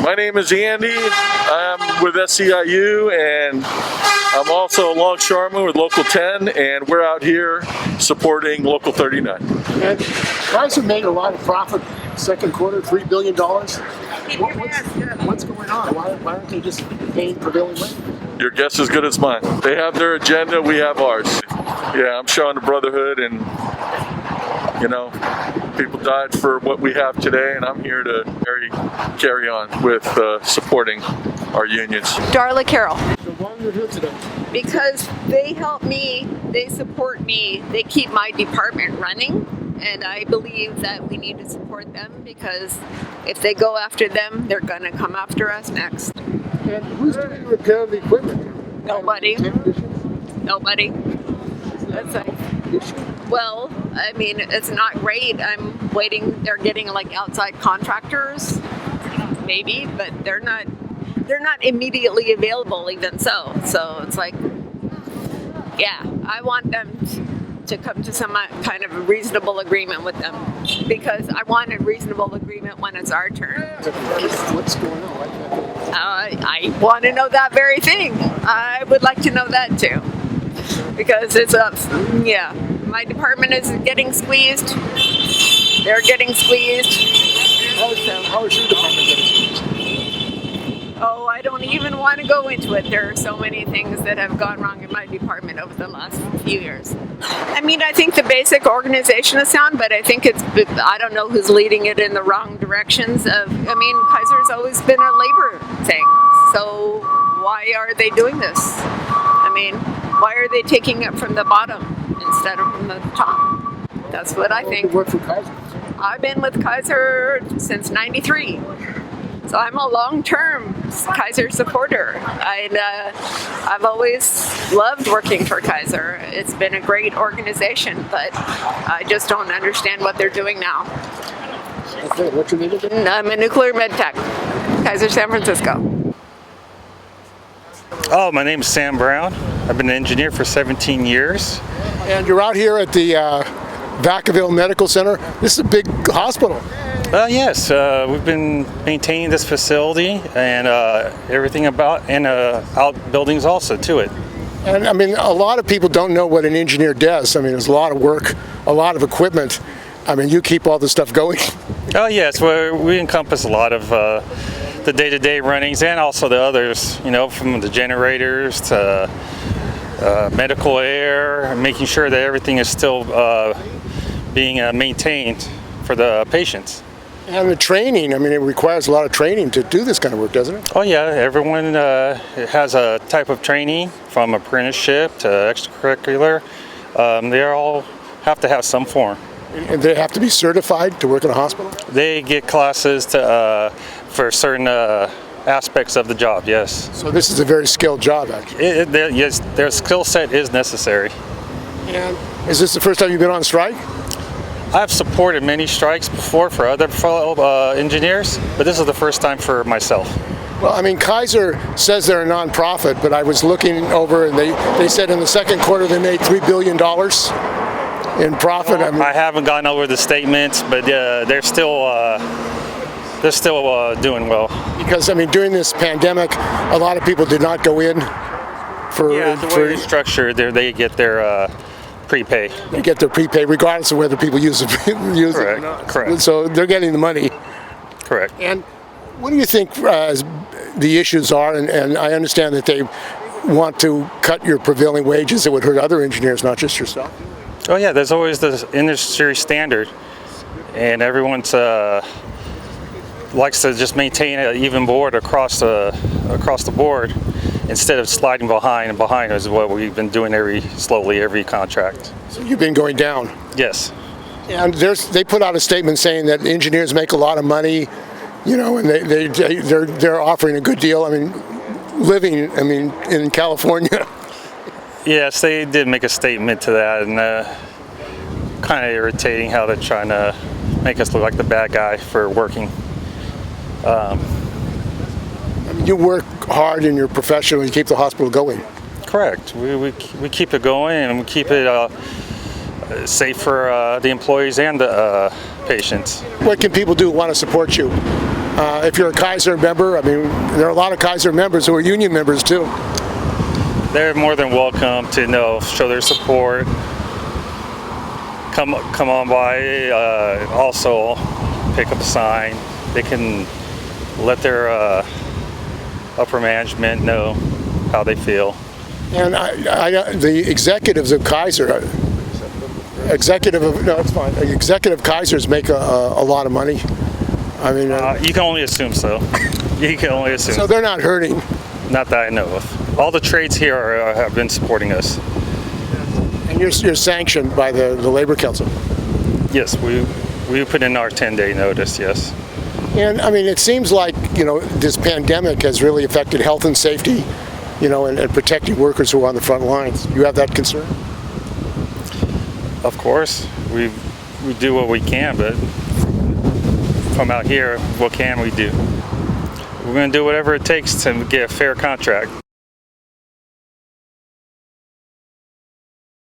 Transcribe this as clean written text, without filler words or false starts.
My name is Andy. I'm with SEIU, and I'm also a longshoreman with Local 10, and we're out here supporting Local 39. And Kaiser made a lot of profit second quarter, $3 billion. What's going on? Why aren't they just paying prevailing wage? Your guess is as good as mine. They have their agenda, we have ours. Yeah, I'm showing the brotherhood, and you know, people died for what we have today, and I'm here to carry on with supporting our unions. Darla Carroll. So why are you here today? Because they help me, they support me, they keep my department running, and I believe that we need to support them because if they go after them, they're going to come after us next. And who's doing the repair of the equipment? Nobody. Nobody. That's a well, I mean, it's not great. I'm waiting. They're getting like outside contractors, maybe, but they're not immediately available even so. So it's like, yeah, I want them to come to some kind of a reasonable agreement with them because I want a reasonable agreement when it's our turn. What's going on? I want to know that very thing. I would like to know that too. Because it's yeah, my department is getting squeezed. They're getting squeezed. How is your department getting squeezed? Oh, I don't even want to go into it. There are so many things that have gone wrong in my department over the last few years. I mean, I think the basic organization is sound, but I think I don't know who's leading it in the wrong directions. I mean, Kaiser's always been a labor thing. So why are they doing this? I mean, why are they taking it from the bottom instead of from the top? That's what I think. You work for Kaiser? I've been with Kaiser since '93. So I'm a long-term Kaiser supporter. I've always loved working for Kaiser. It's been a great organization, but I just don't understand what they're doing now. Okay, what's your name again? I'm a nuclear med tech, Kaiser San Francisco. Oh, my name is Sam Brown. I've been an engineer for 17 years. And you're out here at the Vacaville Medical Center. This is a big hospital. Yes, we've been maintaining this facility and everything about and outbuildings also to it. And I mean, a lot of people don't know what an engineer does. I mean, there's a lot of work, a lot of equipment. I mean, you keep all this stuff going. Oh yes, we encompass a lot of the day-to-day runnings and also the others, you know, from the generators to medical air, making sure that everything is still being maintained for the patients. And the training, I mean, it requires a lot of training to do this kind of work, doesn't it? Oh yeah, everyone has a type of training from apprenticeship to extracurricular. They all have to have some form. And they have to be certified to work in a hospital? They get classes for certain aspects of the job, yes. So this is a very skilled job, actually. Yes, their skill set is necessary. And is this the first time you've been on strike? I've supported many strikes before for other fellow engineers, but this is the first time for myself. Well, I mean, Kaiser says they're a nonprofit, but I was looking over and they said in the second quarter they made $3 billion in profit. Well, I haven't gone over the statements, but they're still doing well. Because, I mean, during this pandemic, a lot of people did not go in for... Yeah, the way it's structured, they get their prepay. They get their prepay regardless of whether people use it or not. Correct. So they're getting the money. Correct. And what do you think the issues are? And I understand that they want to cut your prevailing wages. It would hurt other engineers, not just yourself. Oh yeah, there's always the industry standard, and everyone's likes to just maintain an even board across the board instead of sliding behind, and behind is what we've been doing every contract. So you've been going down. Yes. And they put out a statement saying that engineers make a lot of money, you know, and they're offering a good deal. I mean, living, I mean, in California. Yes, they did make a statement to that, and kind of irritating how they're trying to make us look like the bad guy for working. I mean, you work hard in your profession and you keep the hospital going. Correct. We keep it going, and we keep it safe for the employees and the patients. What can people do who want to support you? if you're a Kaiser member, I mean, there are a lot of Kaiser members who are union members too. They're more than welcome to show their support. Come on by. Also, pick up a sign. They can let their upper management know how they feel. And the executives of Kaiser, executive Kaisers make a lot of money. I mean, you can only assume so. You can only assume. So they're not hurting. Not that I know of. All the trades here have been supporting us. And you're sanctioned by the Labor Council. Yes, we put in our 10-day notice. Yes. And I mean, it seems like this pandemic has really affected health and safety, and protecting workers who are on the front lines. You have that concern? Of course, we do what we can, but from out here, what can we do? We're going to do whatever it takes to get a fair contract.